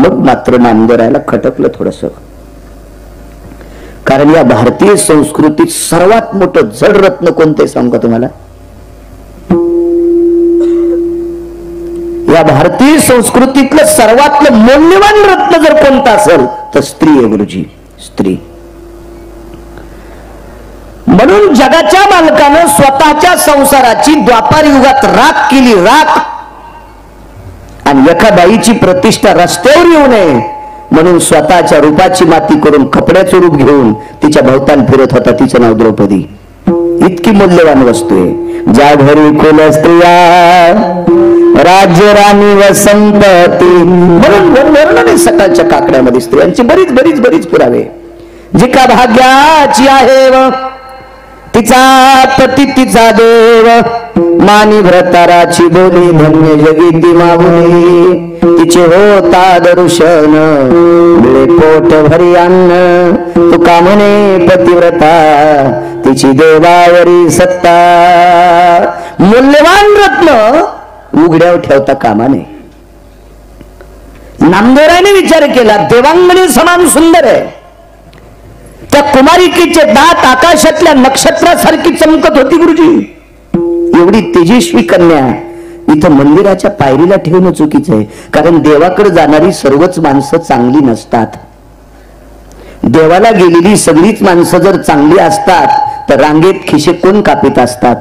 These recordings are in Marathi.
मग मात्र नामदेवरायला खटकलं थोडस. कारण या भारतीय संस्कृतीत सर्वात मोठं जड रत्न कोणते सांगू का तुम्हाला? या भारतीय संस्कृतीतलं सर्वातलं मौल्यवान रत्न जर कोणतं असेल तर स्त्री आहे गुरुजी, स्त्री. म्हणून जगाच्या मालकानं स्वतःच्या संसाराची द्वापार युगात राख केली, राख. आणि एका बाईची प्रतिष्ठा रस्त्यावर येऊ नये म्हणून स्वतःच्या रूपाची माती करून कपड्याचं रूप घेऊन तिच्या भोवताल फिरत होता. तिचं नाव द्रौपदी. इतकी मूल्यवान वस्तू आहे. ज्या घरी कुल स्त्रिया राज्य राणी वसंतती, म्हणून वर्णन सकाळच्या काकड्यामध्ये स्त्रियांची बरीच बरीच बरीच पुरावे. जिका भाग्याची आहे व तिचा पती तिचा देव, मानी व्रताराची बोली धन्य जगी मागुनी, तिचे होता दर्शन मिळे पोट भरी अन्न, तुका म्हणे पतिव्रता तिची देवावरी सत्ता. मूल्यवान रत्न उघड्यावर ठेवता कामा नये. नामदेवरायने विचार केला, देवांगणी समान सुंदर आहे. त्या कुमारिकेचे दात आकाशातल्या नक्षत्रासारखी चमकत होती गुरुजी. एवढी तेजस्वी कन्या इथं मंदिराच्या पायरीला ठेवणं चुकीचं आहे. कारण देवाकडे जाणारी सर्वच माणसं चांगली नसतात. देवाला गेलेली सगळीच माणसं जर चांगली असतात तर रांगेत खिशे कोण कापीत असतात?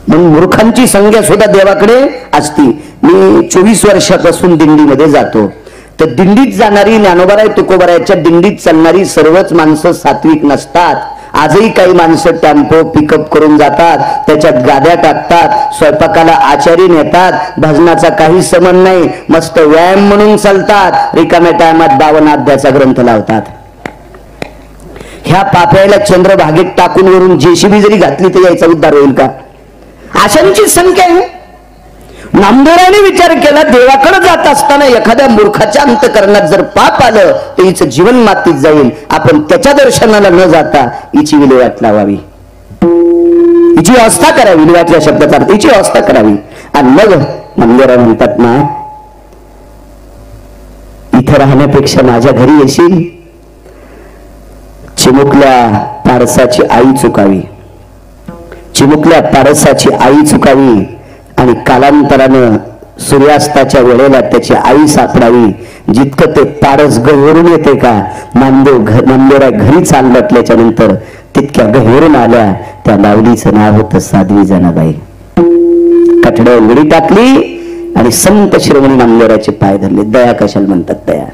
म्हणून मूर्खांची संख्या सुद्धा देवाकडे असती. मी 24 वर्षापासून दिंडीमध्ये जातो, तर दिंडीत जाणारी ज्ञानोबाराय तुकोबारायच्या दिंडीत चालणारी सर्वच माणसं सात्विक नसतात. आजही काही माणसं टेम्पो पिकअप करून जातात, त्याच्यात गाद्या टाकतात, स्वयंपाकाला आचारी नेतात, भजनाचा काही संबंध नाही, मस्त व्यायाम म्हणून चालतात, रिकाम्या टायमात 52 अध्यायाचा ग्रंथ लावतात. ह्या पाप्याला चंद्रभागेत टाकून वरून जेसीबी जरी घातली तर यायचा उद्धार होईल का? अशांची संख्या आहे. नामदेवरायने विचार केला, देवाकडे जात असताना एखाद्या मूर्खाच्या अंतकरणात जर पाप आलं तर हिचं जीवन मातीत जाईल. आपण त्याच्या दर्शनाला न जाता हिची विल्हेवाट लावावी, हिची व्यवस्था करावी. विल्हेवाट या शब्दाचा अर्थ हिची व्यवस्था करावी. आणि मग नामदेवराय म्हणतात ना, इथं राहण्यापेक्षा माझ्या घरी येशील, चिमुकल्या पारसाची आई चुकावी, चिमुकल्या पारसाची आई चुकावी आणि कालांतरानं सूर्यास्ताच्या वेळेला त्याची आई सापडावी. जितकं ते पारस गहिवरून येते का, नामदेवराय घरी चालल्याच्या नंतर तितक्या गहिवरून आल्या. त्या लावलीचं नाव होतं साध्वी जनाबाई. कठड्या उघडी टाकली आणि संत शिरोमणी नामदेवरायचे पाय धरले. दया कशाला म्हणतात? दया.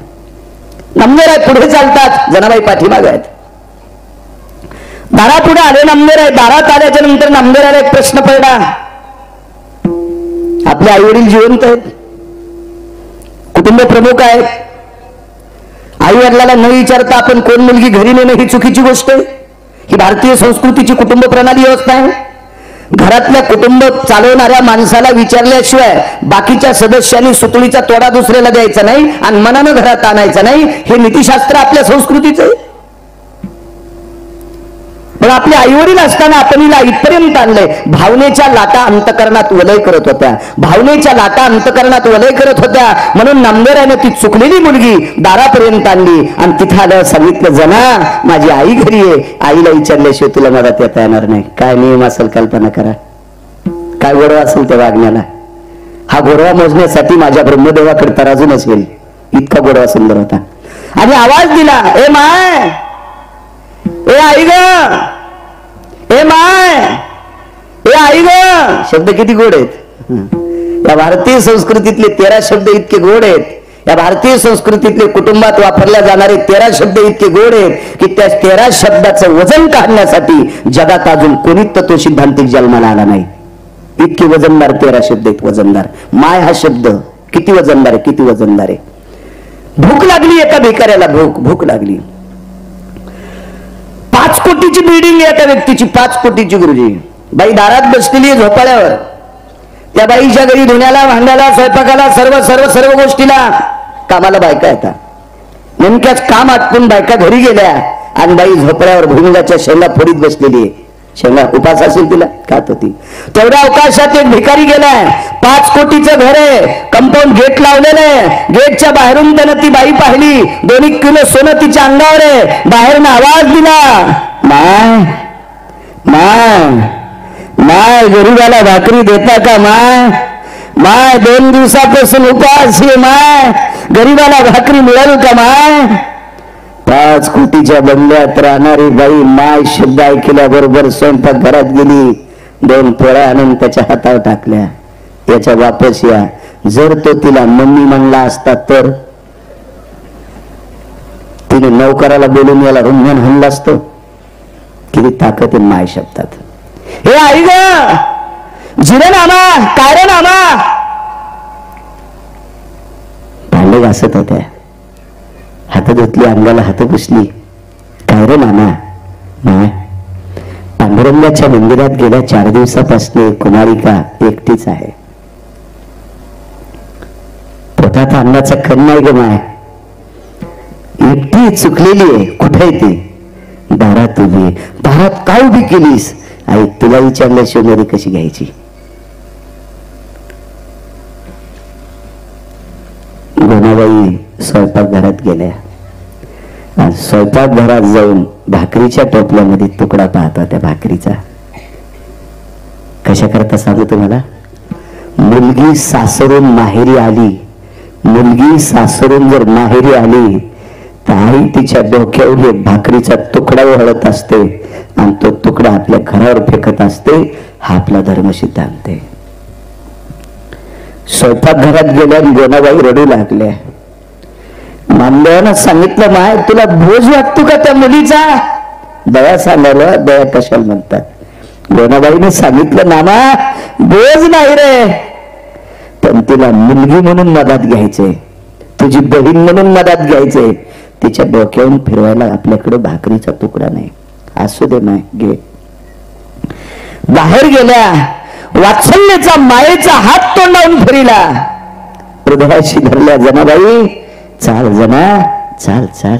नामदेवराय पुढे चालतात, जनाबाई पाठीमाग आहेत. दारापुढे आले नामदेवराय. दारात आल्याच्या नंतर नामदेवरायला एक प्रश्न पडला, आपले आई वडील जिवंत आहेत, कुटुंब प्रमुख आहेत, आई वडिलाला न विचारता आपण कोण मुलगी घरी नेणं ही चुकीची गोष्ट आहे. ही भारतीय संस्कृतीची कुटुंब प्रणाली व्यवस्था आहे. घरातल्या कुटुंब चालवणाऱ्या माणसाला विचारल्याशिवाय बाकीच्या सदस्यांनी सुतळीचा तोडा दुसऱ्याला द्यायचा नाही आणि मनानं घरात आणायचं नाही. हे नीतिशास्त्र आपल्या संस्कृतीचं आहे. पण आपले आई वडील असताना आपण हिला इथपर्यंत आणलंय. भावनेच्या लाटा अंतकरणात वलय करत होत्या, भावनेच्या लाटा अंतकरणात वलय करत होत्या. म्हणून नामदेवरायने ती चुकलेली मुलगी दारापर्यंत आणली आणि तिथं आल्यावर सांगितलं, जना माझी आई घरी आहे, आईला विचारल्याशिवाय तुला मदत येता येणार नाही. काय नियम असेल कल्पना करा, काय गोडवा असेल त्या वागण्याला. हा गोडवा मोजण्यासाठी माझ्या ब्रह्मदेवाकडे तराजू नसेल, इतका गोडवा सुंदर होता. आणि आवाज दिला, ए माय, ए आई ग, ए माय, ए आई ग. शब्द किती गोड आहेत. या भारतीय संस्कृतीतले 13 शब्द इतके गोड आहेत. या भारतीय संस्कृतीतले कुटुंबात वापरल्या जाणारे 13 शब्द इतके गोड आहेत की त्या 13 शब्दाचं वजन काढण्यासाठी जगात अजून कोणीच तत्व सिद्धांतिक जन्माला आला नाही. इतके वजनदार 13 शब्द आहेत. वजनदार. माय हा शब्द किती वजनदार आहे, किती वजनदार आहे. भूक लागली एका भिकाऱ्याला, भूक लागली. 5 कोटीची बिल्डिंग आहे एका व्यक्तीची, 5 कोटीची गुरुजी. बाई दारात बसलेली आहे झोपाळ्यावर. त्या बाईच्या घरी धुण्याला, भांड्याला, स्वयंपाकाला, सर्व सर्व सर्व गोष्टीला कामाला बायका येतात. नेमक्याच काम आटपून बायका घरी गेल्या आणि बाई झोपळ्यावर भुईमुगाच्या शेंगा फोडीत बसलेली आहे. शेंगा उपास असेल तिला, खात होती. तेवढ्या अवकाशात एक भिकारी गेलाय, 5 कोटीचं घर आहे, कंपाऊंड गेट लावलेलं आहे. गेटच्या बाहेरून त्यानं ती बाई पाहिली, 2 किलो सोनं तिच्या अंगावर आहे. बाहेरनं आवाज दिला, माय माय माय गरीबाला भाकरी देता का माय? माय 2 दिवसापासून उपास आहे माय, गरीबाला भाकरी मिळेल का माय? 5 कोटीच्या बंगल्यात राहणारी बाई माय शब्द ऐकल्याबरोबर स्वयंपाक घरात गेली, 2 पोळ्या आणून त्याच्या हातावर टाकल्या. याच्या वापस या. जर तो तिला मम्मी म्हणला असता तर तिने नौकराला बोलून याला रुंगण हाणलं असतं. किती ताकद आहे माय शब्दात. हे आई ग, जिरे नामा, काय रे नामा? भांडे घासत होत्या, हात धुतली, अंगाला हात पुसली. काय रे नाना? माय पांडुरंगाच्या मंदिरात गेल्या 4 दिवसापासून कुमारिका एकटीच आहे. पोटात अन्नाचा कण नाही ग माय, एकटी चुकलेली आहे. कुठे आहे ती? दारात उभी. दारात काय उभी केलीस? आई तुला विचारल्याशिवाय मध्ये कशी घ्यायची? गोनाबाई स्वयंपाकघरात गेल्या. स्वयंपाकघरात जाऊन भाकरीच्या टोपल्यामध्ये तुकडा पाहता त्या भाकरीचा. कशा करता सांगू तुम्हाला? मुलगी सासरून माहेरी आली, मुलगी सासरून जर माहेरी आली तर आई तिच्या डोक्यावर एक भाकरीचा तुकडा वळत असते आणि तो तुकडा आपल्या घरावर फेकत असते. हा आपला धर्म सिद्धांत आहे. स्वयंपाकघरात गेल्या गोनाबाई रडू लागल्या. मानदेवानं सांगितलं, माय तुला बोज वाटतो का त्या मुलीचा? दया सांगायला दया कशाला म्हणतात. गोनाबाईने सांगितलं, नामा बोज नाही रे, पण तिला मुलगी म्हणून मदत घ्यायचे, तुझी बहीण म्हणून मदत घ्यायचे. तिच्या डोक्यावरून फिरवायला आपल्याकडे भाकरीचा तुकडा नाही. असू दे नाही, घे. बाहेर गेल्या, वात्सल्याचा मायेचा हात तोंडावून फिरिला, हृदयाशी धरल्या. जनाबाई चाल जना, चाल चाल.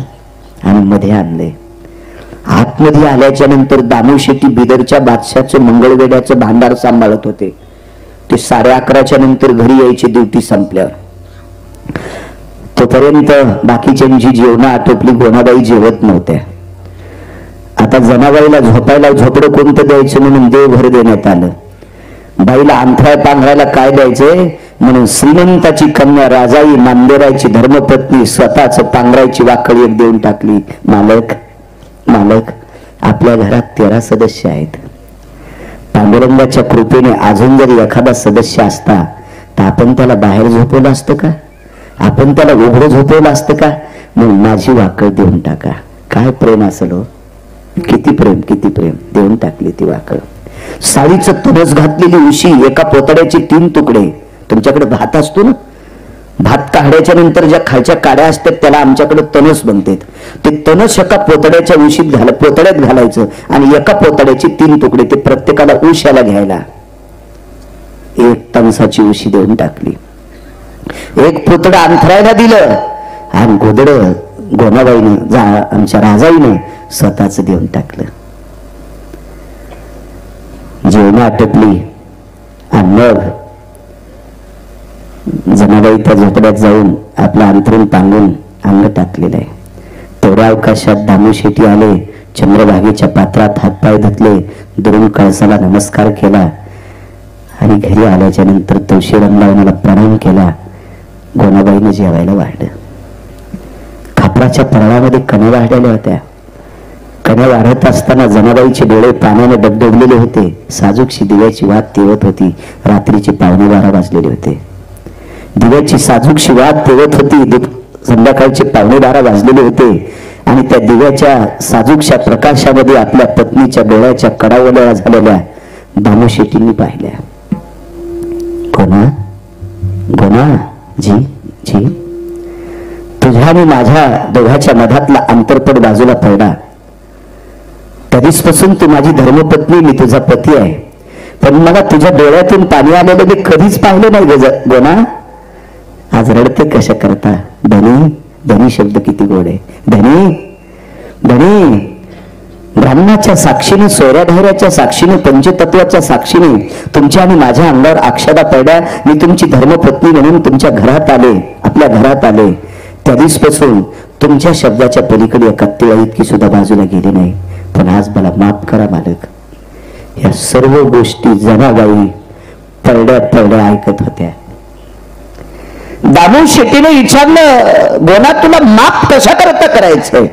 आणि मध्ये आणले. आतमध्ये आल्याच्या नंतर दामू शेट्टी बिदरच्या बादशाचं मंगळवेड्याचं भांडार सांभाळत होते. ते 11:30च्या नंतर घरी यायची ड्युटी संपल्यावर. तोपर्यंत बाकीच्यांची जेवण आटोपली. गोनाबाई जेवत नव्हत्या. आता जनाबाईला झोपायला झोपडं कोणतं द्यायचं म्हणून देवघर देण्यात आलं. बाईला अंथराय पांघरायला काय द्यायचंय म्हणून श्रीमंताची कन्या राजाई नांदेराची धर्मपत्नी स्वतःच पांघरायची वाकळी एक देऊन टाकली. मालक मालक, आपल्या घरात 13 सदस्य आहेत. पांडुरंगाच्या कृपेने अजून जरी एखादा सदस्य असता तर आपण त्याला बाहेर झोपवलं असतं का? आपण त्याला उघडं झोपवलं असतं का? म्हणून माझी वाकळ देऊन टाका. काय प्रेम असेल हो, किती प्रेम, किती प्रेम. देऊन टाकली ती वाकळ. साडीचं तनस घातलेली उशी, एका पोतड्याचे 3 तुकडे. तुमच्याकडे भात असतो ना, भात काढायच्या नंतर ज्या खालच्या काड्या असतात त्याला आमच्याकडे तनस बनतात. ते तनस एका पोतड्याच्या उशीत पोतड्यात घालायचं आणि एका पोतड्याचे 3 तुकडे. ते प्रत्येकाला उशाला घ्यायला. 1 तनसाची उशी देऊन टाकली. 1 पोतडं अंथरायला दिलं आणि गोदड गोनाबाईने आमच्या राजाईने स्वतःच देऊन टाकलं. जेवण आटपली आणि मग जनाबाई त्या झोपड्यात जाऊन आपलं अंथरून पांगून अंग टाकलेलं आहे. तेवढ्या अवकाशात दामू शेट्टी आले. चंद्रभागेच्या पात्रात हातपाय धुतले, दुरून कळसाला नमस्कार केला आणि घरी आल्याच्या नंतर तुळशीरामला प्रणाम केला. गोनाबाईने जेवायला वाढलं. खापराच्या परळामध्ये कण्या वाढलेल्या होत्या. कण्या वाढत असताना जनाबाईचे डोळे पाण्याने डबडबलेले होते. साजूकशी दिव्याची वात तेवत होती. रात्रीचे 11:15 वाजलेले होते. दिव्याची साजूकशी वात तेवत होती. संध्याकाळचे 11:15 वाजलेले होते आणि त्या दिव्याच्या साजूकशा प्रकाशामध्ये आपल्या पत्नीच्या डोळ्याच्या कडावल्या झालेल्या दामू शेट्टींनी पाहिल्या. गोना गोना, जी जी, तुझ्या आणि माझ्या दोघांच्या मधातला अंतरपट बाजूला पडला. त्या दिवसापासून तू माझी धर्मपत्नी, मी तुझा पती आहे. पण मला तुझ्या डोळ्यातून पाणी आलेलं मी कधीच पाहिलं नाही गोना. आज रडते कशा करता? धनी, धनी शब्द किती गोड आहे. धनी धनी, ब्राह्मणाच्या साक्षीने, सोयऱ्या धायऱ्याच्या साक्षीने, पंचतत्वाच्या साक्षीने तुमच्या आणि माझ्या अंगावर अक्षदा पडल्या. मी तुमची धर्मपत्नी म्हणून तुमच्या घरात आले, आपल्या घरात आले. त्या दिवसपासून तुमच्या शब्दाच्या पलीकडे एका तिळा इतकी सुद्धा बाजूला गेली नाही. पण आज मला माफ करा मालक. या सर्व गोष्टी जनाबाई पडड्या पडड्या ऐकत होत्या. दामू शेट्टीने विचारलं, गोना तुला माफ कशा करता करायचंय?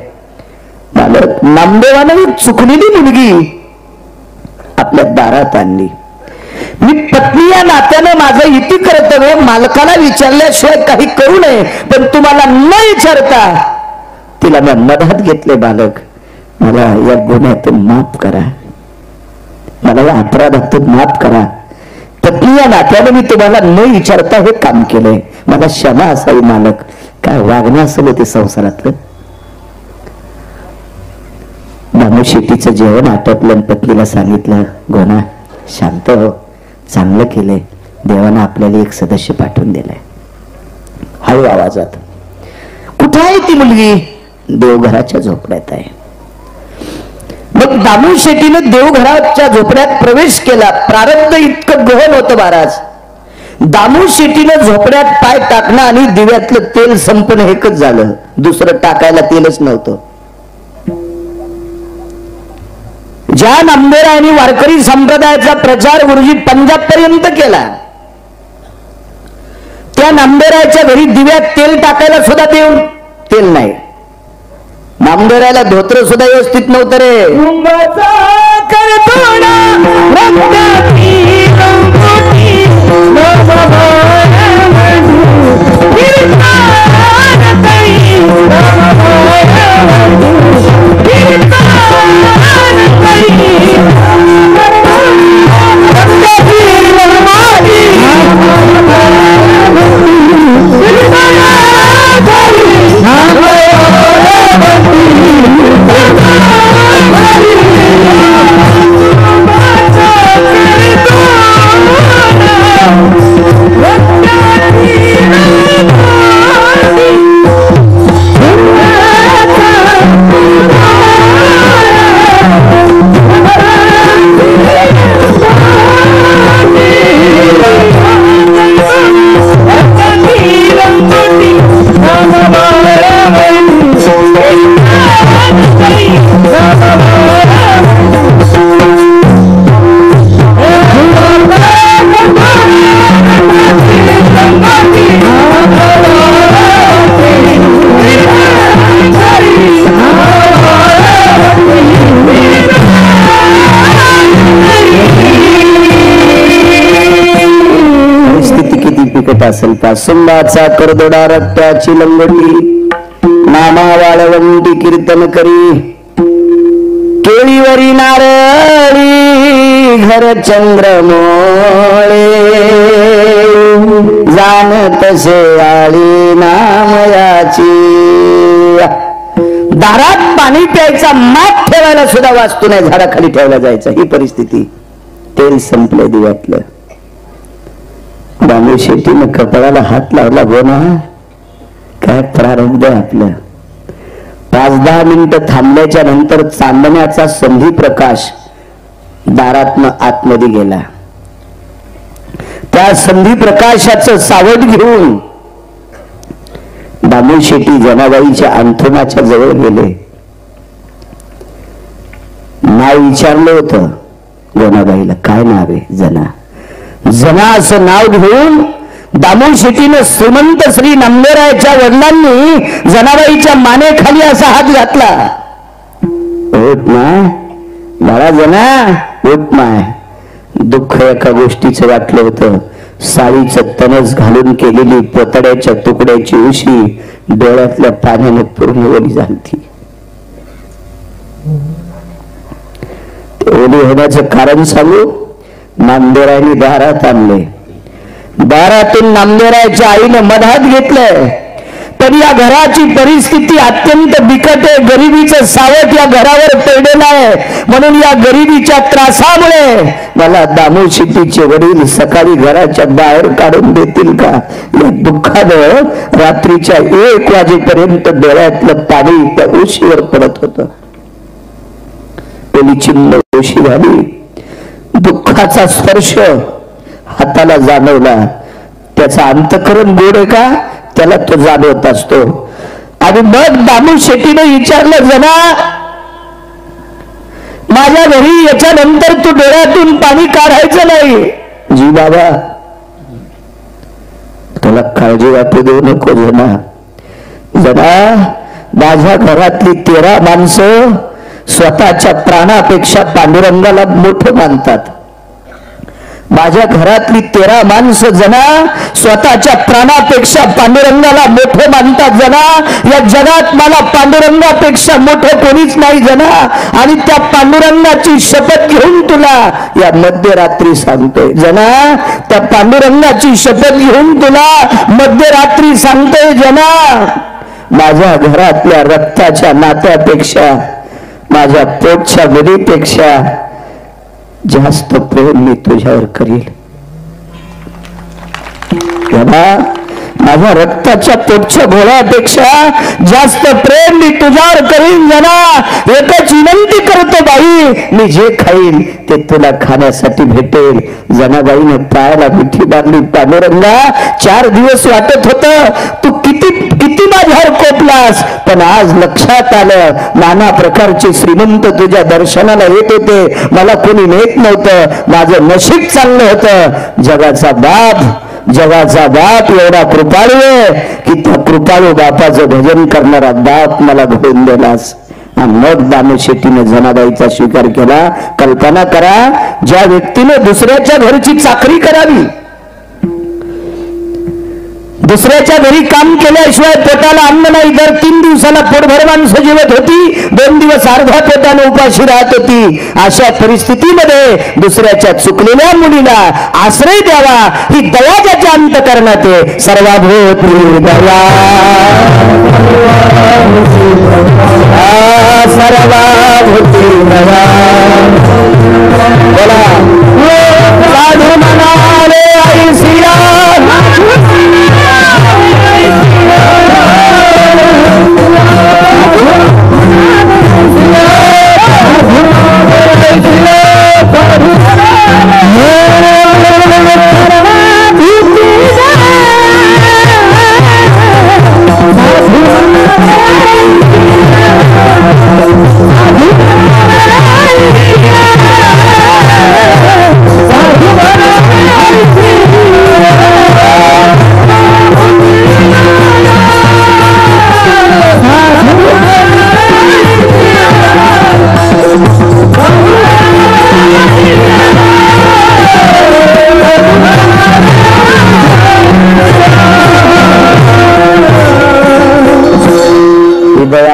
मालक, नामदेवानं चुकलेली मुलगी आपल्या दारात आणली. मी पत्नी या नात्यानं माझं इति कर्तव्य मालकाला विचारल्याशिवाय काही करू नये, पण तुम्हाला न विचारता तिला मी मधात घेतले. बालक, मला या गुन्ह्यातून माफ करा, मला या अपराधातून माफ करा. पत्नी या नात्याने मी तुम्हाला न विचारता हे काम केलंय, मला क्षमा असावी मालक. काय वागणं असेल ते संसारातलं. दामू शेट्टीचं जेवण आटोपलं. पत्नीला सांगितलं, गोना शांत हो, चांगलं केलंय, देवानं आपल्याला एक सदस्य पाठवून दिलाय. हळू आवाजात, कुठे आहे ती मुलगी? देवघराच्या झोपड्यात आहे. मग दामू शेट्टीने देवघराच्या झोपड्यात प्रवेश केला. प्रारब्ध इतकं गहन होतं महाराज. दामू शेट्टीने झोपड्यात पाय टाकणं आणि दिव्यातलं तेल संपणं एकच झालं. दुसरं टाकायला तेलच नव्हतं. ज्या नामदेवांनी वारकरी संप्रदायाचा प्रचार गुरुजी पंजाब पर्यंत केला, त्या नामदेवाच्या घरी दिव्यात तेल टाकायला सुद्धा तेल नाही. नामदेवाला धोत्र सुद्धा व्यवस्थित नव्हतं रे. असेल का? सुंबाचा करदोडा रक्ताची लंगोटी, नामा वाळवंटी कीर्तन करी, केळीवरी नारळी घर चंद्रमोळे, जाण तसे आळी नामयाची. दारात पाणी प्यायचा, माठ ठेवायला सुद्धा वाचतो नाही, झाडाखाली ठेवला जायचा. ही परिस्थिती. तेल संपलं दिव्यातलं. दामू शेट्टीनं कपाळाला हात लावला. गोना, काय प्रारंभ आहे आपलं. 5-10 मिनिटं थांबल्याच्या नंतर चांदण्याचा संधी प्रकाश दारातनं आतमध्ये गेला. त्या संधी प्रकाशाचं सावट घेऊन दामू शेट्टी जनाबाईच्या अंथरुणाच्या जवळ गेले. नाव विचारलं होतं गोनाबाईला. काय नाव आहे? जना. जना असं नाव घेऊन दामू शेट्टीने श्रीमंत श्री नामदेवरायाच्या वडिलांनी जनाबाईच्या मानेखाली असा हात घातला. उठ माय, बाळा जना, उठ माय. दुःख एका गोष्टीचं वाटलं होतं. साडीचं तनस घालून केलेली पोतड्याच्या तुकड्याची उशी डोळ्यातल्या पाण्याने पूर्ण ओली झाली. ओली होण्याचं कारण सांगू. नामदेवरायांनी दारात आणले. दारातून नामदेवरायाच्या आईने मधात घेतलंय. पण या घराची परिस्थिती अत्यंत बिकट आहे. गरिबीचं सावट या घरावर पडलेलं आहे. म्हणून या गरिबीच्या त्रासामुळे मला दामू शेट्टीचे वडील सकाळी घराच्या बाहेर काढून देतील का? या दुःखानं रात्रीच्या 1 वाजेपर्यंत डोळ्यातलं पाणी त्या उशीवर पडत होतं. केली, चिन्ह दोषी झाली, दुःखाचा स्पर्श हाताला जाणवला, त्याचा अंतःकरण गोड आहे का त्याला तो जाणवत असतो. आणि मग दामू शेट्टीने विचारलं, जना माझ्या घरी याच्यानंतर तू डोळ्यातून पाणी काढायचं नाही. जी बाबा, तुला काळजी वाटू देऊ नको जना. जना, माझ्या घरातली 13 माणसं स्वतःच्या प्राणापेक्षा पांडुरंगाला मोठं मानतात. माझ्या घरातली 13 माणसं जना स्वतःच्या प्राणापेक्षा पांडुरंगाला मोठं मानतात. जना, या जगात मला पांडुरंगापेक्षा मोठं कोणीच नाही जना. आणि त्या पांडुरंगाची शपथ घेऊन तुला या मध्यरात्री सांगतोय जना, त्या पांडुरंगाची शपथ घेऊन तुला मध्यरात्री सांगतोय जना, माझ्या घरातल्या रक्ताच्या नात्यापेक्षा, माझ्या पोटच्या विधीपेक्षा जास्त प्रेम मी तुझ्यावर करील. माझ्या रक्ताच्या पोटच्या गोळ्यापेक्षा जास्त प्रेम मी तुझ्यावर करीन जना. एकच विनंती करतो बाई, मी जे खाईन ते तुला खाण्यासाठी भेटेल. जनाबाईने पायाला मिठी बांधली. पांडुरंगा, 4 दिवस वाटत होत तू किती माझ्यावर कोपलास, पण आज लक्षात आलं नाना प्रकारचे श्रीमंत तुझ्या दर्शनाला येत होते, मला कोणी नेत नव्हतं. माझं नशीब चांगलं होतं. जगाचा बाप एवढा कृपाळू आहे की त्या कृपाळू बापाचं भजन करणारा बाप मला घडवून दिलास. मग दामू शेट्टीने जनाबाईचा स्वीकार केला. कल्पना करा, ज्या व्यक्तीने दुसऱ्याच्या घरची चाकरी करावी, दुसऱ्याच्या घरी काम केल्याशिवाय पोटाला अन्न नाही, दर 3 दिवसाला पोटभर माणसं जेवत होती, 2 दिवस अर्ध्या पोटाने उपाशी राहत होती. अशा परिस्थितीमध्ये दुसऱ्याच्या चुकलेल्या मुलीला आश्रय द्यावा, ही दया ज्याच्या अंतःकरणात आहे. सर्वभूती दया, सर्वभूती दया. बोला साधू म्हणाले ऐसिया,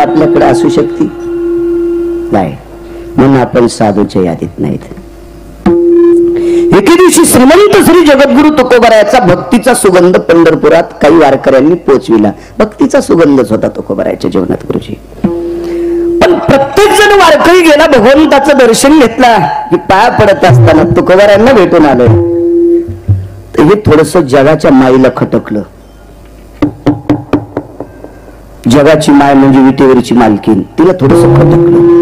आपल्याकडे असू शकते नाही म्हणून आपण साधूच्या यादीत नाहीत. एके दिवशी श्रीमंत श्री जगद्गुरु तुकोबारायाचा भक्तीचा सुगंध पंढरपुरात काही वारकऱ्यांनी पोचविला. भक्तीचा सुगंधच होता तुकोबारायाच्या जीवनात गुरुजी. पण प्रत्येक जण वारकरी गेला, भगवंताचं दर्शन घेतला की पाया पडत असताना तुकोबारायांना भेटून आलं. तर हे थोडस जगाच्या माईला खटकलं. जगाची माय म्हणजे विटेवरची मालकीन, तिला थोडस खटकलं.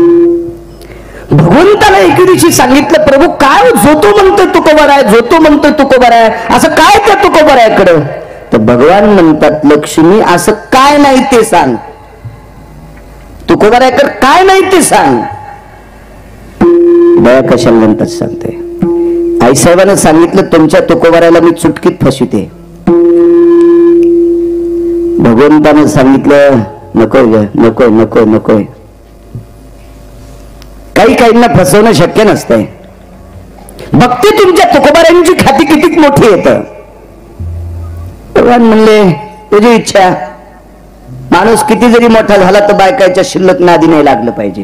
भगवंताला एके दिवशी सांगितलं, प्रभू काय झोतो म्हणतोय तुकोबाराय, झोतो म्हणतोय तुकोबाराय, असं काय त्या तुकोबारायाकडे? तर भगवान म्हणतात, लक्ष्मी असं काय नाही ते सांग, तुकोबारायकडे काय नाही ते सांग. दया कशाला म्हणतात सांगते. आईसाहेबांना सांगितलं, तुमच्या तुकोबारायला मी चुटकीत फसविते. भगवंताने सांगितलं, नकोय ग, नकोय नकोय नकोय. काहींना फसवणं शक्य नसतंय. भक्ती तुमच्या तुकोबारायांची ख्याती किती मोठी येत. भगवान म्हणले, तुझी इच्छा. माणूस किती जरी मोठा झाला तर बायकाच्या शिल्लक नादी नाही लागलं पाहिजे.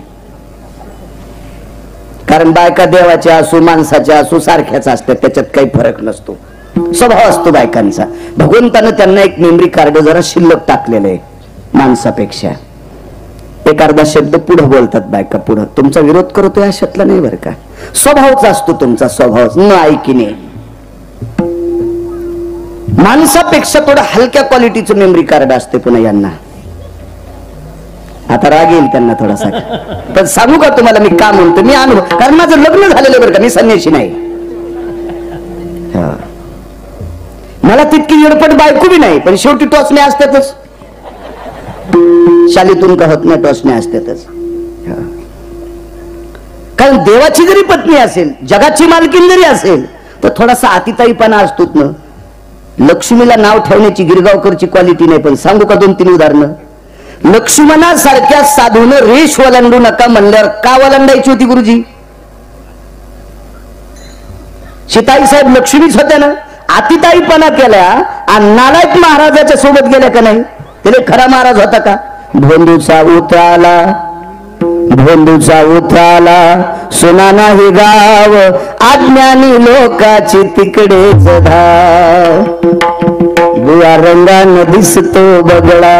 कारण बायका देवाच्या असो माणसाच्या असो सारख्याच असतात, त्याच्यात काही फरक नसतो. स्वभाव असतो बायकांचा. भगवंतानं त्यांना एक मेमरी कार्ड जरा शिल्लक टाकलेलं आहे माणसापेक्षा. एक अर्धा शब्द पुढे बोलतात बायका, पुढे. तुमचा विरोध करतोय अशातला नाही बरं का, स्वभावच असतो तुमचा, स्वभाव न ऐकीने. माणसापेक्षा थोडं हलक्या क्वालिटीचं मेमरी कार्ड असते पुन्हा यांना. आता राग येईल त्यांना थोडासा, पण सांगू का तुम्हाला मी का म्हणतो, मी अनुभव, कारण माझं लग्न झालेलं बरं का, मी संन्याशी नाही. मला तितकी येडपट बायको बी नाही, पण शेवटी टोचणे असतातच, शालीतून का होत नाही, टोचणे असतातच. कारण देवाची जरी पत्नी असेल, जगाची मालकीन जरी असेल, तर थोडासा अतिताईपणा असतोच ना. लक्ष्मीला नाव ठेवण्याची गिरगावकरची क्वालिटी नाही, पण सांगू का 2-3 उदाहरणं. लक्ष्मणासारख्या साधून रेष वलांडू नका म्हणल्यावर का वलांडायची होती गुरुजी? सीताई साहेब लक्ष्मीच होत्या ना, अतिताईपणा केल्या आणि नालायक महाराजाच्या सोबत गेल्या का नाही? त्याला खरा महाराज होता का? भोंदूचा उतराला, भोंदूचा उतराला, सुना नाही गाव, अज्ञानी लोकाची तिकडेच धाव. बुवा रंगानं दिसतो बगळा,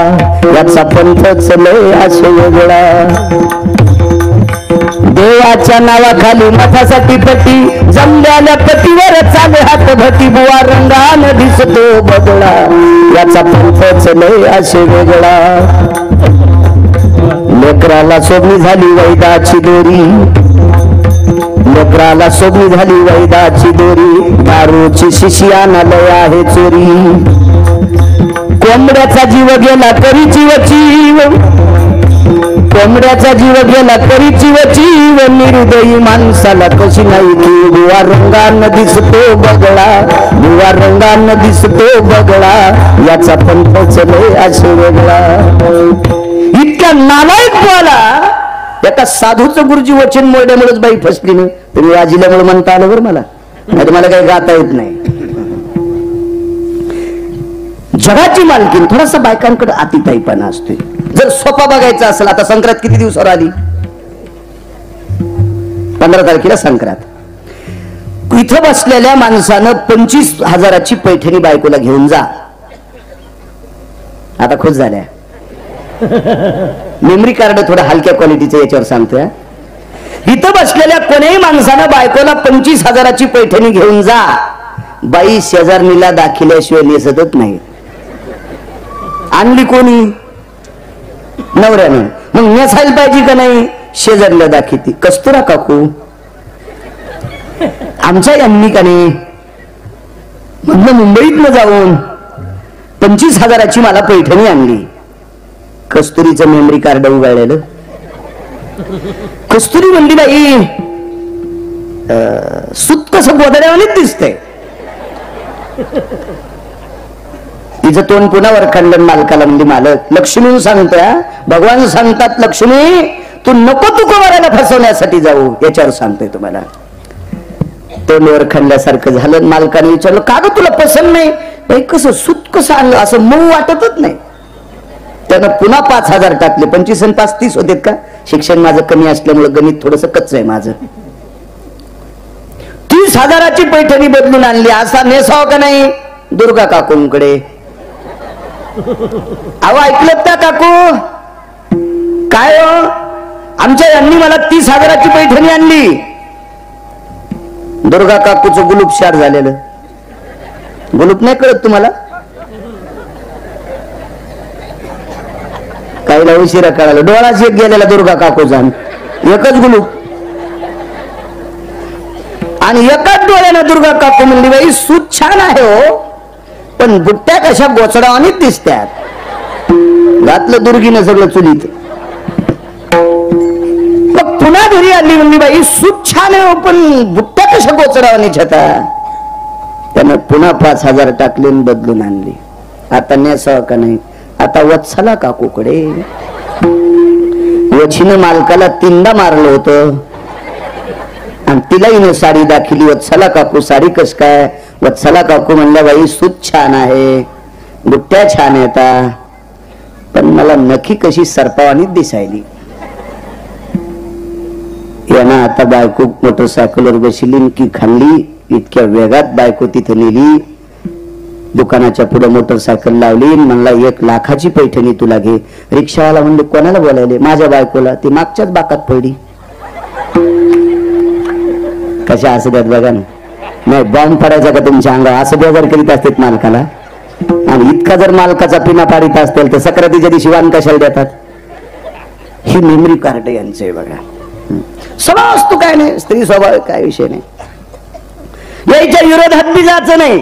याचा पंथच लय असे वेगळा. देवाच्या नावाखाली मठासाठी पटी, जमल्याल्या पटीवर चाले हात भटी. बुवा रंगानं दिसतो बगळा, याचा पंथच लय असे वेगळा. लेकराला सोबणी झाली वैदाची दोरी, लेकराला सोबणी झाली वैदाची दोरी. दारूची शिशियाना लय आहे चोरी. कोंबड्याचा जीव गेला तरी जीव चीव, कोंबड्याचा जीव गेला तरी जीव चीव. निर्दयी माणसाला कशी नाही की. बुवा रंगानं दिसतो बगळा, बुवा रंगानं दिसतो बगळा, याचा पंथच लय असे वेगळा. इतक्या नालायक बोला, एका साधूचं गुरुजी वचन मोडल्यामुळेच बाई फसली ना. तुम्ही वाजिल्यामुळे म्हणता आलं बरं मला, नाही मला काही गाता येत नाही. जगाची मालकीन थोडासा बायकांकडे अतिताईपणा असतोय. जर सोपा बघायचा असेल, आता संक्रांत किती दिवसावर आली? 15 तारखेला संक्रांत. इथं बसलेल्या माणसानं 25,000ची पैठणी बायकोला घेऊन जा. आता खुश झाल्या. मेमरी कार्ड थोडं हलक्या क्वालिटीचं याच्यावर सांगतोय. इथं बसलेल्या कोणीही माणसानं बायकोला 25,000ची पैठणी घेऊन जा. बाई शेजारणीला दाखिल्याशिवाय नेसतच नाही. आणली कोणी? नवऱ्यानं. मग नेसायला पाहिजे का नाही? शेजारीला दाखिती. कस्तुरा काकू आमच्या यांनी का नाही म्हणलं मुंबईतनं जाऊन 25,000ची मला पैठणी आणली. कस्तुरीचं मेमरी कार्ड उघडलेलं. कस्तुरी म्हणली बाई सुत कसं गोदड्यावानीच दिसतंय. तिचं तोंड पुन्हा वरखंडन मालकाला म्हणजे, मालक लक्ष्मी सांगतोय, भगवान सांगतात लक्ष्मी तू नको तू कुमाराला फसवण्यासाठी जाऊ, याच्यावर सांगतोय तुम्हाला. तोंड वरखंडल्यासारखं झालं. मालकाने विचारलं का ग तुला पसंत नाही? बाई कसं सुत कसं आणलं, असं मऊ वाटतच नाही. त्यानं पुन्हा 5,000 टाकले. 25 आणि 5 30 होते का? शिक्षण माझं कमी असल्यामुळे गणित थोडस कच्च आहे माझं. 30,000ची पैठणी बदलून आणली. असा नेसाव का नाही दुर्गा काकूंकडे? अहो ऐकलं का काकू? काय हो, आमच्या यांनी मला 30,000ची पैठणी आणली. दुर्गा काकूचं गुलूप शार झालेलं. गुलूप नाही कळत तुम्हाला? काहीला उशिरा कळालं. डोळाच एक गेलेला दुर्गा काकूचा, एकच गुलूप. आणि एकाच डोळ्यानं दुर्गा काकू म्हणली बाई सूत छान आहे हो, पण बुट्ट्या कशा गोचडावानीच दिसत्यात. घातलं दुर्गीनं सगळं चुलीत. मग पुन्हा घरी आली म्हणली बाई सूत छान आहे हो, पण बुट्ट्या कशा गोचडावानीच होता. त्यानं पुन्हा 5,000 टाकले बदलून आणली. आता नेसाव का नाही? आता वत्सला काकूकडे. वचीनं मालकाला 3दा मारलं होतं आणि तिला हिने साडी दाखिली. वत्सला काकू साडी कस काय? वत्सला काकू म्हणल्या बाई सूत छान आहे, बुट्ट्या छान येतात, पण मला नखी कशी सरपावानीच दिसायली. यांना आता बायको मोटरसायकलवर बसली की खाल्ली. इतक्या वेगात बायको तिथं नेली. दुकानाच्या पुढे मोटरसायकल लावली. म्हणला 1,00,000ची पैठणी तुला घे. रिक्षावाला म्हणले कोणाला बोलायले? माझ्या बायकोला. ती मागच्याच बाकात पडली. कशा असं द्यात बघा ना. नाही बॉम्ब पडायचा का तुमच्या अंगावर? असं बेजार करीत असतात मालकाला. आणि इतका जर मालकाचा पिना पाडित असतील तर सक्रातीच्या दिवशी वाण कशाला देतात? ही मेमरी कार्ड यांचं आहे बघा. स्वभाव असतो काय नाही, स्त्री स्वभाव काय विषय नाही, याच्या विरोधात बी जायचं नाही,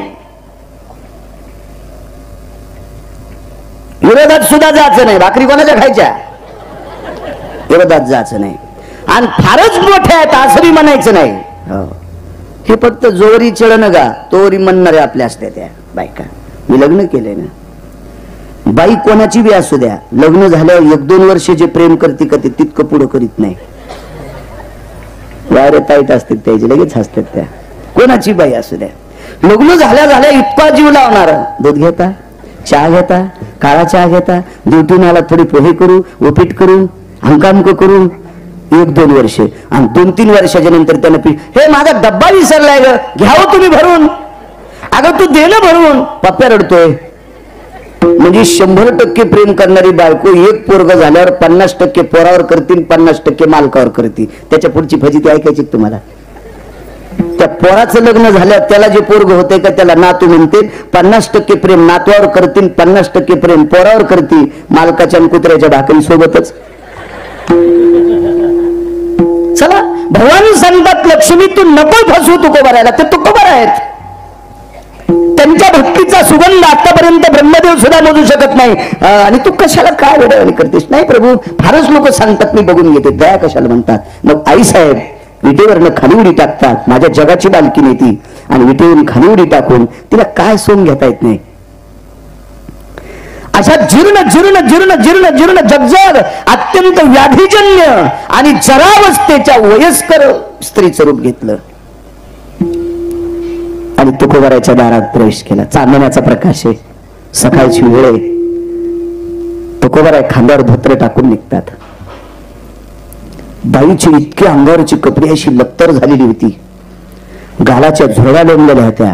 विरोधात सुद्धा जायचं नाही. भाकरी कोणाच्या खायच्या, विरोधात जायचं नाही. आणि फारच मोठे आहेत असंही म्हणायचं नाही. हे फक्त जोरी चढण गा तोरी म्हणणारे आपल्या असत्या त्या बायका. मी लग्न केलंय ना, बाई कोणाची बी असू द्या, लग्न झाल्यावर 1-2 वर्ष जे प्रेम करते का ते तितकं पुढं करीत नाही. वारे ताईट असतात त्याचे लगेच हसतात त्या, कोणाची बाई असू द्या. लग्न झाल्या झाल्या इतका जीव लावणार. दूध घेता, चहा घेता, काळा चहा घेता, ड्युटीने आला थोडी पोहे करू, उपीट करू, अंकामक करू, 1-2 वर्ष. आणि 2-3 वर्षाच्या नंतर त्यानं हे माझा डब्बा विसरलाय ग, घ्यावं तुम्ही भरून. अगं तू दे ना भरून. पप्प्या रडतोय. म्हणजे 100% प्रेम करणारी बायको एक पोरग झाल्यावर 50% पोरावर करतील, 50% मालकावर करतील. त्याच्या पुढची फजिती ऐकायची तुम्हाला. त्या पोराचं लग्न झाल्यावर त्याला जे पोरग होते का त्याला नातू म्हणते. 50% प्रेम नातवावर करतील, 50% प्रेम पोरावर करतील, मालकाच्या आणि कुत्र्याच्या भाकरी सोबतच. चला भगवान सांगतात लक्ष्मी तू नको फसू तुकोबारायला. ते तुकोबार आहेत, त्यांच्या भक्तीचा सुगंध आतापर्यंत ब्रह्मदेव सुद्धा मोजू शकत नाही. आणि तू कशाला काय वेळेवारी करतेस. नाही प्रभू, फारच लोक सांगतात मी बघून घेते, दया कशाला म्हणतात. मग आई साहेब विटेवरनं खाली उडी टाकतात. माझ्या जगाची बालकी नाही ती, आणि विटेवरून खाली उडी टाकून तिला काय सोंग घेता येत नाही. अशा जीर्ण जीर्ण जीर्ण जीर्ण जीर्ण जगजग अत्यंत व्याधीजन्य आणि जरावस्थेच्या वयस्कर स्त्रीचं रूप घेतलं आणि तुकोबाराच्या दारात प्रवेश केला. चांदण्याचा प्रकाश आहे, सकाळची वेळ आहे. तुकोबारा खांद्यावर धोत्र टाकून निघतात. बाईची इतकी अंगावरची कपडे अशी लत्तर झालेली होती, गालाच्या झुरळा लोंबलेल्या होत्या,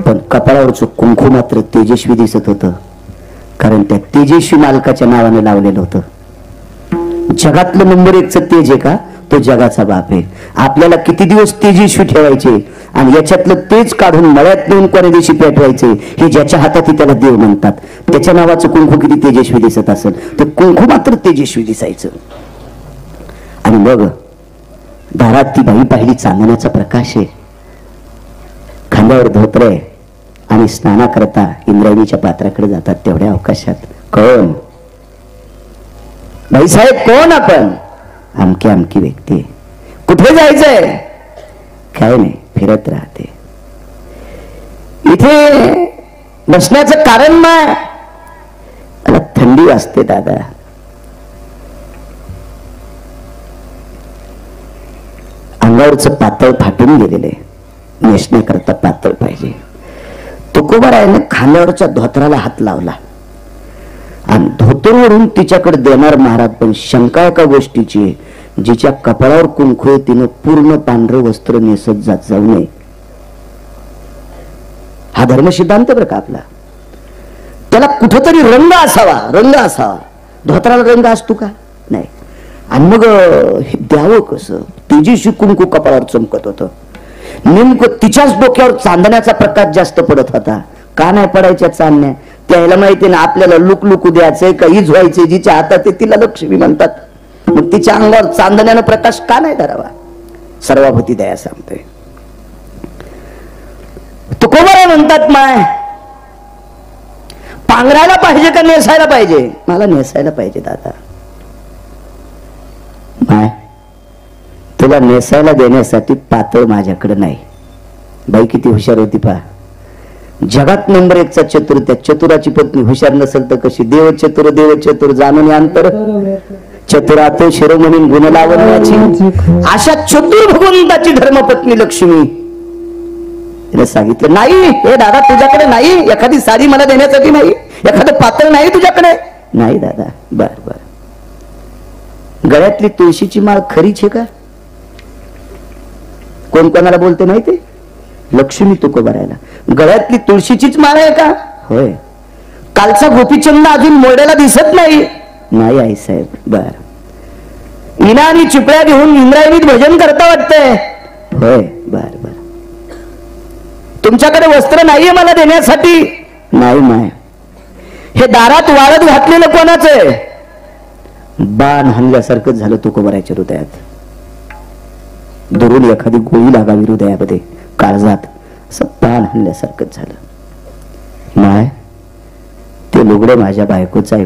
पण कपाळावरचं कुंकू मात्र तेजस्वी दिसत होतं. कारण त्या तेजस्वी मालकाच्या नावाने लावलेलं होतं. जगातलं नंबर 1चं तेज आहे का, तो जगाचा बाप आहे. आपल्याला किती दिवस तेजस्वी ठेवायचे आणि याच्यातलं तेज काढून मळ्यात नेऊन कोण्या दिवशी पेटवायचे, हे ज्याच्या हातात त्याला देव म्हणतात. त्याच्या नावाचं कुंकू किती तेजस्वी दिसत असेल, ते कुंकू मात्र तेजस्वी दिसायचं. आणि मग दारात ती बाई पाहिली, चांदण्याचा प्रकाश आहे, खांद्यावर धोतर आहे, आणि स्नाना करता इंद्रायणीच्या पात्राकडे जातात. तेवढ्या अवकाशात कोण बाई साहेब, कोण आपण, अमकी अमकी व्यक्ती, कुठे जायचंय, काय नाही, फिरत राहते. इथे बसण्याचं कारण मला थंडी वाजते दादा. अंगावरचं पातळ फाटून गेलेले, नेसण्याकरता पातळ पाहिजे. तुकोबारायाने खांद्यावरच्या धोतराला हात लावला आणि धोतरवरून तिच्याकडे देणार महाराज. पण शंका एका गोष्टीची, जिच्या कपाळावर कुंकू आहे तिनं पूर्ण पांढरं वस्त्र नेसत जाऊ नये. हा धर्म सिद्धांत बरं का आपला. त्याला कुठंतरी रंग असावा, रंग असावा. धोतराला रंग असतो का, नाही. आणि मग हे द्यावं कसं. तेजस्वी कुंकू कपाळावर चमकत होतं. नेमकं तिच्याच डोक्यावर चांदण्याचा प्रकाश जास्त पडत होता. का नाही पडायच्या चांदण्या, त्याला माहिती ना आपल्याला लुकलुकू द्यायचंय, काही व्हायचंय. जिच्या हातात तिला लक्ष्मी म्हणतात. मग तिच्या अंगावर चांदण्यानं प्रकाश का नाही धरावा. सर्वाभूती दया सांगतोय. तुकोबारा म्हणतात माय पांघरायला पाहिजे का नेसायला पाहिजे. मला नेसायला पाहिजे दादा. माय तुला नेसायला देण्यासाठी पातळ माझ्याकडे नाही. बाई किती हुशार होती पहा. जगात नंबर 1चा चतुर. त्या चतुराची पत्नी हुशार नसेल तर कशी. देव चतुर जाणून अंतर चतुरातो शिरोमणी गुण लावण्याची. अशा चतुर भगवंताची धर्मपत्नी लक्ष्मी. तिने सांगितलं नाही हे दादा तुझ्याकडे नाही, एखादी साडी मला देण्यासाठी नाही, एखादं पातळ नाही तुझ्याकडे. नाही दादा. बर बर. गळ्यातली तुळशीची माळ खरीच आहे का. कोण कोणाला बोलते माहिती. लक्ष्मी तुकोबारायला गळ्यातली तुळशीचीच माळ आहे का. होय. कालचा गोपीचंद अजून मोड्याला दिसत नाही. नाही आई साहेब. बर. इना आणि चिपळ्या घेऊन इंद्रायणीत भजन करता वाटतंय. होय. बर बर. तुमच्याकडे वस्त्र नाहीये मला देण्यासाठी. नाही माय. हे दारात वाळत घातलेलं कोणाचं आहे. बाण हाणल्यासारखंच झालं तुकोबराच्या हृदयात. दुरून एखादी गोळी लागावी हृदयामध्ये, काळजात, असं बाण हाणल्यासारखंच झालं. माय, ते लुगडं माझ्या बायकोचं आहे,